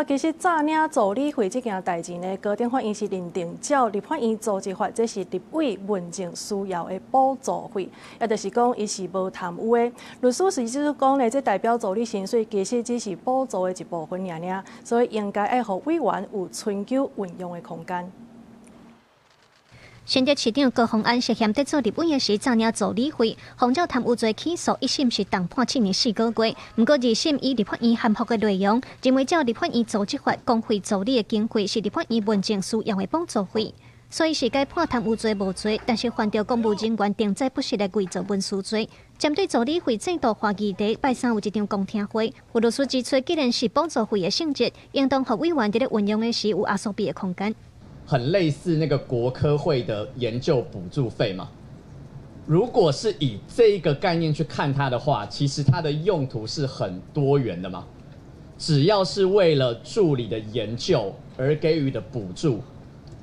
其实早领助理费这件代志呢，高等法院是认定照立法院组织法，这是立委文政需要的补助费，也就是讲伊是无贪污的。律师是就是讲呢，这代表助理薪水其实只是补助的一部分尔，所以应该爱互委员有寻求运用的空间。 新竹市长高虹安涉嫌在做立委的时，早领助理费，防照贪污罪起诉，1审是当判7年4个月。不过2审以立法院函复的内容，认为照立法院组织法，公费助理的经费是立法院文政需要的补助费，所以是该判贪污罪无罪，但是犯着公务人员定载不实的伪造文书罪。针对助理费制度化议题，拜三有一场公听会，有律师指出，既然是补助费的性质，应当予委员在咧运用的时有压缩比的空间。 很类似那个国科会的研究补助费嘛。如果是以这一个概念去看它的话，其实它的用途是很多元的嘛。只要是为了助理的研究而给予的补助，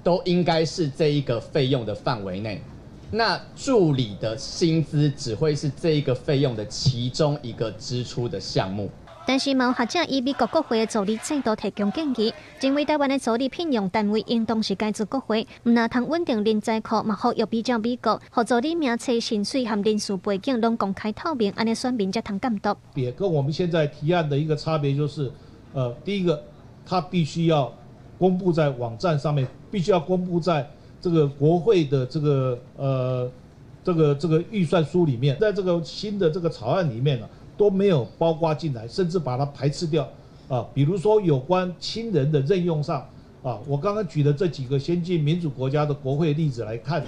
都应该是这一个费用的范围内。那助理的薪资只会是这一个费用的其中一个支出的项目。 但是，毛学者以美国国会的助理制度提供建议，认为台湾的助理聘用单位应当是该自国会，唔那通稳定人才库，嘛好又比较美国，和助理名册、薪水和人事背景拢公开透明，安尼选民才通监督。也跟我们现在提案的一个差别就是，第一个，它必须要公布在网站上面，必须要公布在这个国会的这个预算书里面，在这个新的这个草案里面呢。 都没有包括进来，甚至把它排斥掉啊。比如说有关亲人的任用上啊，我刚刚举的这几个先进民主国家的国会例子来看，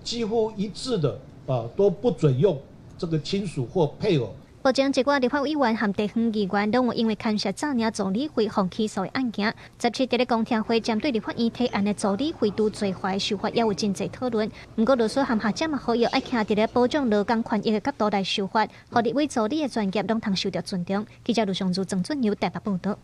几乎一致的啊都不准用这个亲属或配偶。目前，一寡立法委员和地方议员拢有因为牵涉早领助理费放起诉的案件。17日的公听会针对立法院提案的助理费度罪化的修法，也有真侪讨论。不过，律师和学者嘛好友爱徛伫咧保障劳工权益的角度来修法，互立委助理的专业拢通受到尊重。记者卢尚如、郑俊尧台北报道。